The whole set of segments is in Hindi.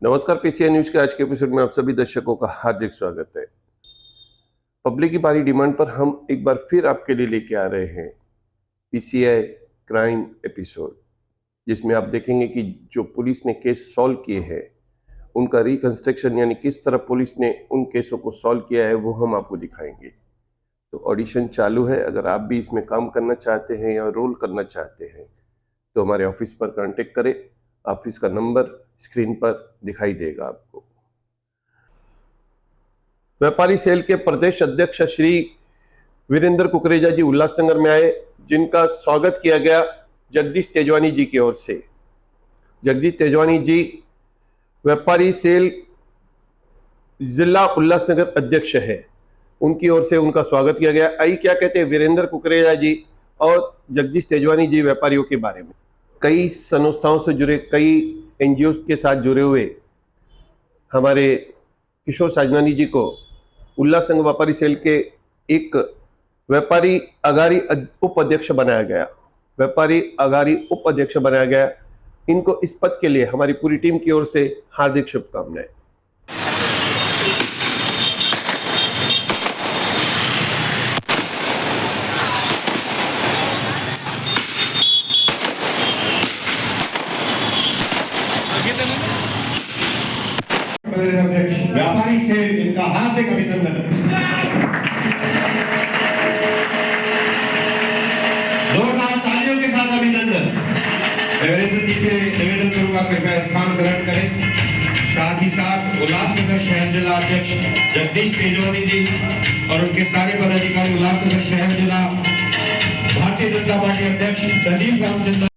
नमस्कार, पीसीआई न्यूज के आज के एपिसोड में आप सभी दर्शकों का हार्दिक स्वागत है। पब्लिक की भारी डिमांड पर हम एक बार फिर आपके लिए लेके आ रहे हैं पीसीआई क्राइम एपिसोड, जिसमें आप देखेंगे कि जो पुलिस ने केस सॉल्व किए हैं उनका रिकंस्ट्रक्शन यानी किस तरह पुलिस ने उन केसों को सॉल्व किया है वो हम आपको दिखाएंगे। तो ऑडिशन चालू है। अगर आप भी इसमें काम करना चाहते हैं या रोल करना चाहते हैं तो हमारे ऑफिस पर कांटेक्ट करें। ऑफिस का नंबर स्क्रीन पर दिखाई देगा आपको। व्यापारी सेल के प्रदेश अध्यक्ष श्री वीरेंद्र कुकरेजा जी उल्लासनगर में आए, जिनका स्वागत किया गया जगदीश तेजवानी जी की ओर से। जगदीश तेजवानी जी व्यापारी सेल जिला उल्लासनगर अध्यक्ष है, उनकी ओर से उनका स्वागत किया गया। आइए क्या कहते हैं वीरेंद्र कुकरेजा जी और जगदीश तेजवानी जी व्यापारियों के बारे में। कई संस्थाओं से जुड़े, कई एनजीओ के साथ जुड़े हुए हमारे किशोर साजनानी जी को उल्लासनगर व्यापारी सेल के एक व्यापारी अगारी उपाध्यक्ष बनाया गया। व्यापारी अगारी उपाध्यक्ष बनाया गया। इनको इस पद के लिए हमारी पूरी टीम की ओर से हार्दिक शुभकामनाएं। व्यापारी से इनका हार्दिक अभिनंदन। जोरदार तालियों के साथ अभिनंदन। वीरेंद्र जी से निवेदन करूंगा कृपया स्थान ग्रहण करें। साथ ही साथ उल्लासनगर शहर जिला अध्यक्ष जगदीश तेजवानी जी और उनके सारे पदाधिकारी, उल्लासनगर शहर जिला भारतीय जनता पार्टी अध्यक्ष प्रदीप रामचंद्र।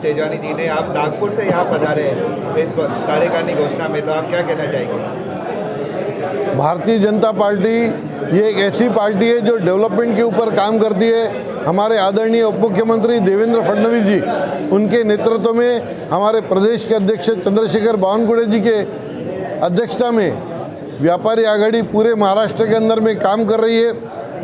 तेजवानी जी ने, आप नागपुर से यहाँ पधारे हैं इस कार्यकारिणी घोषणा में, तो आप क्या कहना चाहेंगे? भारतीय जनता पार्टी ये एक ऐसी पार्टी है जो डेवलपमेंट के ऊपर काम करती है। हमारे आदरणीय उप मुख्यमंत्री देवेंद्र फडणवीस जी, उनके नेतृत्व में हमारे प्रदेश के अध्यक्ष चंद्रशेखर बावनकुळे जी के अध्यक्षता में व्यापारी आघाड़ी पूरे महाराष्ट्र के अंदर में काम कर रही है।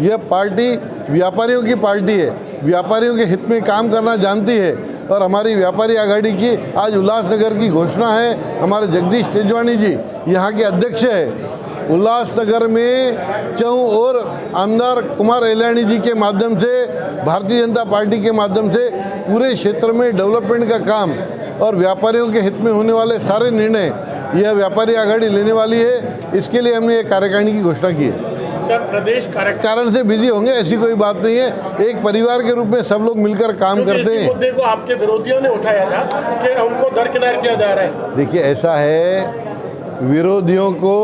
यह पार्टी व्यापारियों की पार्टी है, व्यापारियों के हित में काम करना जानती है और हमारी व्यापारी आघाड़ी की आज उल्लासनगर की घोषणा है। हमारे जगदीश तेजवानी जी यहाँ के अध्यक्ष है। उल्लासनगर में चौं और आमदार कुमार एलानी जी के माध्यम से, भारतीय जनता पार्टी के माध्यम से पूरे क्षेत्र में डेवलपमेंट का काम और व्यापारियों के हित में होने वाले सारे निर्णय यह व्यापारी आघाड़ी लेने वाली है। इसके लिए हमने एक कार्यकारिणी की घोषणा की है। सर, प्रदेश कारण से बिजी होंगे ऐसी कोई बात नहीं है। एक परिवार के रूप में सब लोग मिलकर काम करते हैं। मुद्दे को आपके विरोधियों ने उठाया था कि उनको दरकिनार किया जा रहा है। देखिए, ऐसा है, विरोधियों को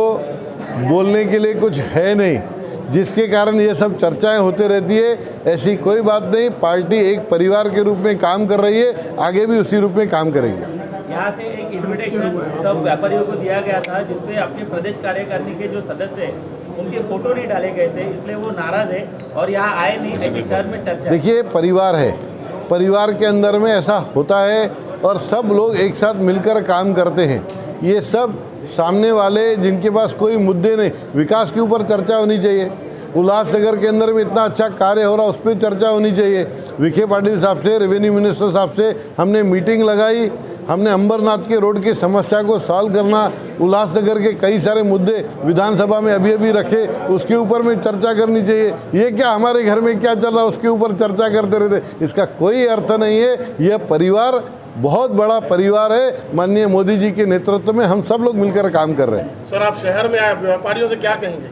बोलने के लिए कुछ है नहीं, जिसके कारण ये सब चर्चाएं होती रहती है। ऐसी कोई बात नहीं। पार्टी एक परिवार के रूप में काम कर रही है, आगे भी उसी रूप में काम करेगी। यहाँ से एक इन्विटेशन सब व्यापारियों को दिया गया था, जिसपे आपके प्रदेश कार्यकारिणी के जो सदस्य हैं उनके फोटो नहीं डाले गए थे, इसलिए वो नाराज है और यहाँ आए नहीं, ऐसी शहर में चर्चा। देखिए, परिवार है, परिवार के अंदर में ऐसा होता है और सब लोग एक साथ मिलकर काम करते हैं। ये सब सामने वाले जिनके पास कोई मुद्दे नहीं, विकास के ऊपर चर्चा होनी चाहिए। उल्लासनगर के अंदर में इतना अच्छा कार्य हो रहा, उस पर चर्चा होनी चाहिए। विखे पाटिल साहब से, रेवेन्यू मिनिस्टर साहब से हमने मीटिंग लगाई। हमने अंबरनाथ के रोड की समस्या को सॉल्व करना, उल्लासनगर के कई सारे मुद्दे विधानसभा में अभी अभी रखे, उसके ऊपर में चर्चा करनी चाहिए। ये क्या हमारे घर में क्या चल रहा है उसके ऊपर चर्चा करते रहते, इसका कोई अर्थ नहीं है। यह परिवार बहुत बड़ा परिवार है। माननीय मोदी जी के नेतृत्व में हम सब लोग मिलकर काम कर रहे हैं। सर, आप शहर में आए, व्यापारियों से क्या कहेंगे?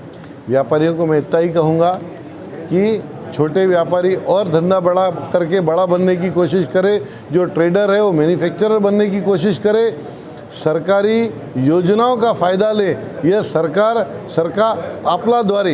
व्यापारियों को मैं इतना ही कहूँगा कि छोटे व्यापारी और धंधा बड़ा करके बड़ा बनने की कोशिश करे। जो ट्रेडर है वो मैन्युफैक्चरर बनने की कोशिश करे। सरकारी योजनाओं का फ़ायदा ले। यह सरकार आपल्याद्वारे,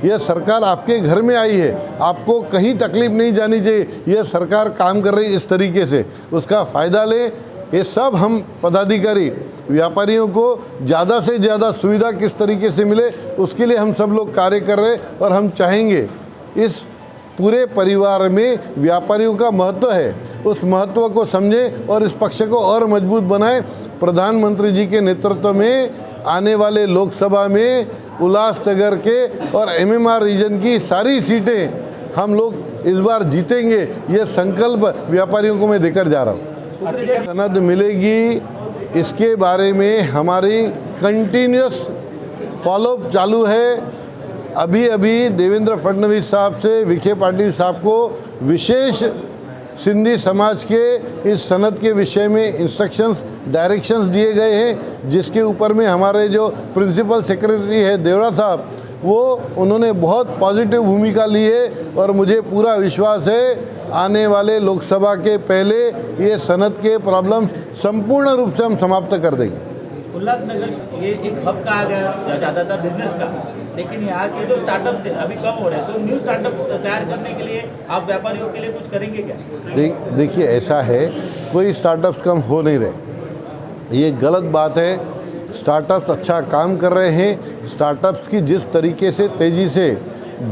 यह सरकार आपके घर में आई है, आपको कहीं तकलीफ नहीं जानी चाहिए। यह सरकार काम कर रही इस तरीके से, उसका फ़ायदा ले। ये सब हम पदाधिकारी व्यापारियों को ज़्यादा से ज़्यादा सुविधा किस तरीके से मिले, उसके लिए हम सब लोग कार्य कर रहे हैं और हम चाहेंगे इस पूरे परिवार में व्यापारियों का महत्व है, उस महत्व को समझें और इस पक्ष को और मजबूत बनाएं। प्रधानमंत्री जी के नेतृत्व में आने वाले लोकसभा में उल्लासनगर के और MMR रीजन की सारी सीटें हम लोग इस बार जीतेंगे। ये संकल्प व्यापारियों को मैं देकर जा रहा हूँ। सनद मिलेगी, इसके बारे में हमारी कंटिन्यूस फॉलोअप चालू है। अभी अभी देवेंद्र फडणवीस साहब से विखे पाटिल साहब को विशेष सिंधी समाज के इस सनद के विषय में इंस्ट्रक्शंस, डायरेक्शंस दिए गए हैं, जिसके ऊपर में हमारे जो प्रिंसिपल सेक्रेटरी है देवरा साहब, वो उन्होंने बहुत पॉजिटिव भूमिका ली है और मुझे पूरा विश्वास है आने वाले लोकसभा के पहले ये सनद के प्रॉब्लम्स संपूर्ण रूप से हम समाप्त कर देंगे। उल्लासनगर ये एक हब कहा गया ज़्यादातर बिजनेस का, लेकिन यहाँ के जो स्टार्टअप से अभी कम हो रहे हैं, तो न्यू स्टार्टअप तैयार करने के लिए आप व्यापारियों के लिए कुछ करेंगे क्या? देखिए, ऐसा है, कोई स्टार्टअप्स कम हो नहीं रहे, ये गलत बात है। स्टार्टअप्स अच्छा काम कर रहे हैं। स्टार्टअप्स की जिस तरीके से तेज़ी से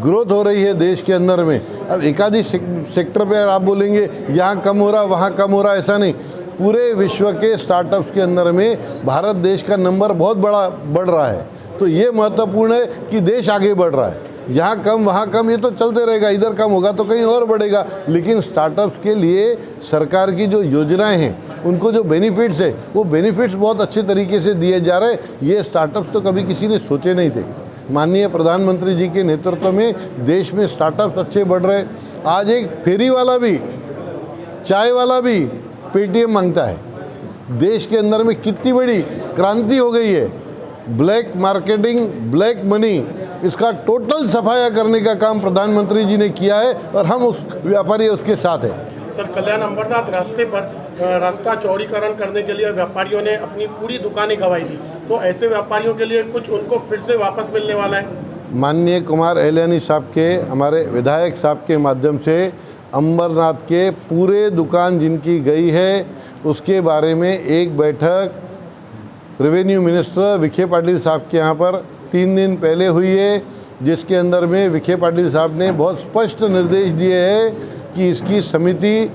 ग्रोथ हो रही है देश के अंदर में, अब एकाधी सेक्टर पे आप बोलेंगे यहाँ कम हो रहा, वहाँ कम हो रहा, ऐसा नहीं। पूरे विश्व के स्टार्टअप्स के अंदर में भारत देश का नंबर बहुत बड़ा बढ़ रहा है। तो ये महत्वपूर्ण है कि देश आगे बढ़ रहा है। यहाँ कम वहाँ कम ये तो चलते रहेगा, इधर कम होगा तो कहीं और बढ़ेगा। लेकिन स्टार्टअप्स के लिए सरकार की जो योजनाएं हैं, उनको जो बेनिफिट्स है, वो बेनिफिट्स बहुत अच्छे तरीके से दिए जा रहे हैं। ये स्टार्टअप्स तो कभी किसी ने सोचे नहीं थे। माननीय प्रधानमंत्री जी के नेतृत्व में देश में स्टार्टअप्स अच्छे बढ़ रहे। आज एक फेरी वाला भी, चाय वाला भी पेटीएम मांगता है। देश के अंदर में कितनी बड़ी क्रांति हो गई है। ब्लैक मार्केटिंग, ब्लैक मनी, इसका टोटल सफाया करने का काम प्रधानमंत्री जी ने किया है और हम उस व्यापारी उसके साथ हैं। सर, कल्याण अंबरनाथ रास्ते पर रास्ता चौड़ीकरण करने के लिए व्यापारियों ने अपनी पूरी दुकानें गंवाई थी, तो ऐसे व्यापारियों के लिए कुछ उनको फिर से वापस मिलने वाला है? माननीय कुमार एलानी साहब के, हमारे विधायक साहब के माध्यम से अंबरनाथ के पूरे दुकान जिनकी गई है उसके बारे में एक बैठक रेवेन्यू मिनिस्टर विखे पाटिल साहब के यहाँ पर 3 दिन पहले हुई है, जिसके अंदर में विखे पाटिल साहब ने बहुत स्पष्ट निर्देश दिए हैं कि इसकी समिति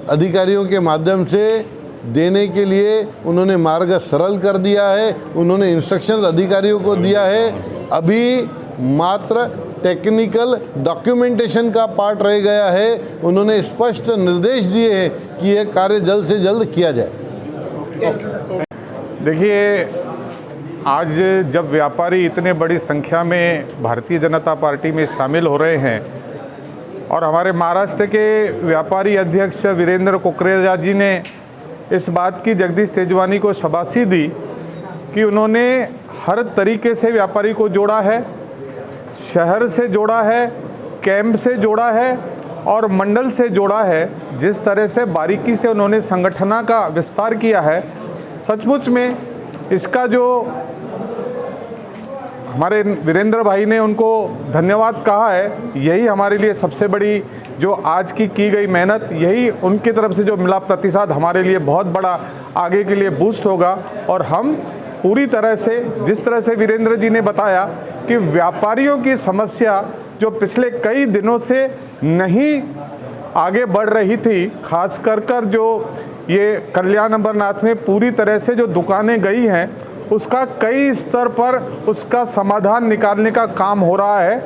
अधिकारियों के माध्यम से देने के लिए उन्होंने मार्ग सरल कर दिया है, उन्होंने इंस्ट्रक्शन अधिकारियों को दिया है। अभी मात्र टेक्निकल डॉक्यूमेंटेशन का पार्ट रह गया है। उन्होंने स्पष्ट निर्देश दिए हैं कि यह कार्य जल्द से जल्द किया जाए। देखिए, आज जब व्यापारी इतने बड़ी संख्या में भारतीय जनता पार्टी में शामिल हो रहे हैं और हमारे महाराष्ट्र के व्यापारी अध्यक्ष वीरेंद्र कुकरेजा जी ने इस बात की जगदीश तेजवानी को शाबाशी दी कि उन्होंने हर तरीके से व्यापारी को जोड़ा है, शहर से जोड़ा है, कैंप से जोड़ा है और मंडल से जोड़ा है। जिस तरह से बारीकी से उन्होंने संगठना का विस्तार किया है, सचमुच में इसका जो हमारे वीरेंद्र भाई ने उनको धन्यवाद कहा है, यही हमारे लिए सबसे बड़ी जो आज की गई मेहनत, यही उनकी तरफ से जो मिला प्रतिसाद हमारे लिए बहुत बड़ा आगे के लिए बूस्ट होगा। और हम पूरी तरह से, जिस तरह से वीरेंद्र जी ने बताया कि व्यापारियों की समस्या जो पिछले कई दिनों से नहीं आगे बढ़ रही थी, खास कर जो ये कल्याण अमरनाथ में पूरी तरह से जो दुकानें गई हैं, उसका कई स्तर पर उसका समाधान निकालने का काम हो रहा है।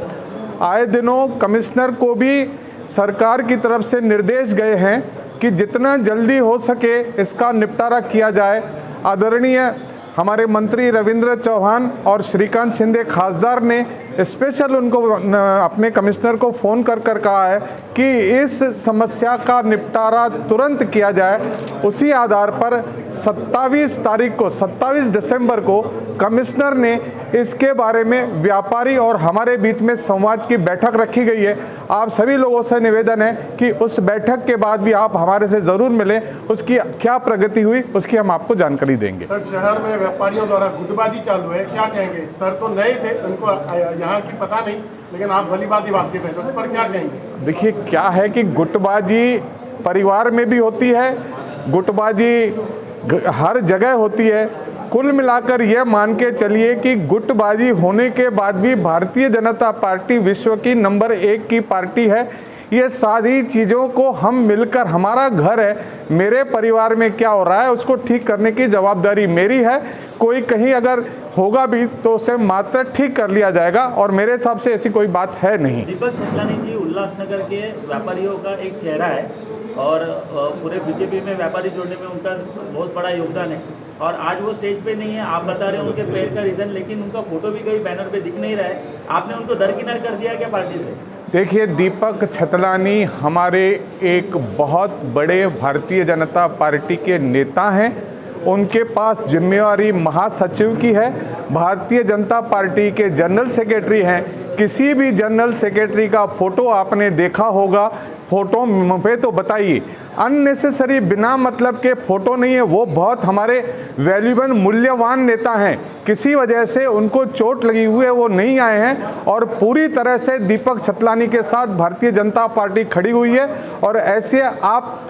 आए दिनों कमिश्नर को भी सरकार की तरफ से निर्देश गए हैं कि जितना जल्दी हो सके इसका निपटारा किया जाए। आदरणीय हमारे मंत्री रविंद्र चौहान और श्रीकांत शिंदे खासदार ने स्पेशल उनको अपने कमिश्नर को फ़ोन कर कहा है कि इस समस्या का निपटारा तुरंत किया जाए। उसी आधार पर 27 दिसंबर को कमिश्नर ने इसके बारे में व्यापारी और हमारे बीच में संवाद की बैठक रखी गई है। आप सभी लोगों से निवेदन है कि उस बैठक के बाद भी आप हमारे से ज़रूर मिलें, उसकी क्या प्रगति हुई उसकी हम आपको जानकारी देंगे। सर, शहर में व्यापारियों द्वारा गुटबाजी चालू है, क्या कहेंगे? सर तो नए थे, उनको यहाँ की पता नहीं, लेकिन आप भली बात ही वाकिफ है, तो उस पर क्या कहेंगे? देखिए, क्या है कि गुटबाजी परिवार में भी होती है, गुटबाजी हर जगह होती है। कुल मिलाकर यह मान के चलिए कि गुटबाजी होने के बाद भी भारतीय जनता पार्टी विश्व की नंबर 1 की पार्टी है। ये सारी चीज़ों को हम मिलकर, हमारा घर है, मेरे परिवार में क्या हो रहा है उसको ठीक करने की जवाबदारी मेरी है। कोई कहीं अगर होगा भी तो उसे मात्र ठीक कर लिया जाएगा और मेरे हिसाब से ऐसी कोई बात है नहीं। दीपक छतलानी जी उल्लासनगर के व्यापारियों का एक चेहरा है और पूरे बीजेपी में व्यापारी जोड़ने में उनका बहुत बड़ा योगदान है और आज वो स्टेज पे नहीं है। आप बता रहे हैं उनके पैर का रीज़न, लेकिन उनका फोटो भी कहीं बैनर पे दिख नहीं रहा है। आपने उनको दरकिनार कर दिया क्या पार्टी से? देखिए, दीपक छतलानी हमारे एक बहुत बड़े भारतीय जनता पार्टी के नेता हैं। उनके पास जिम्मेवारी महासचिव की है। भारतीय जनता पार्टी के जनरल सेक्रेटरी हैं। किसी भी जनरल सेक्रेटरी का फोटो आपने देखा होगा, फोटो पे तो बताइए। अननेसेसरी बिना मतलब के फोटो नहीं है। वो बहुत हमारे वैल्यूबल मूल्यवान नेता हैं। किसी वजह से उनको चोट लगी हुई है, वो नहीं आए हैं और पूरी तरह से दीपक छतलानी के साथ भारतीय जनता पार्टी खड़ी हुई है। और ऐसे आप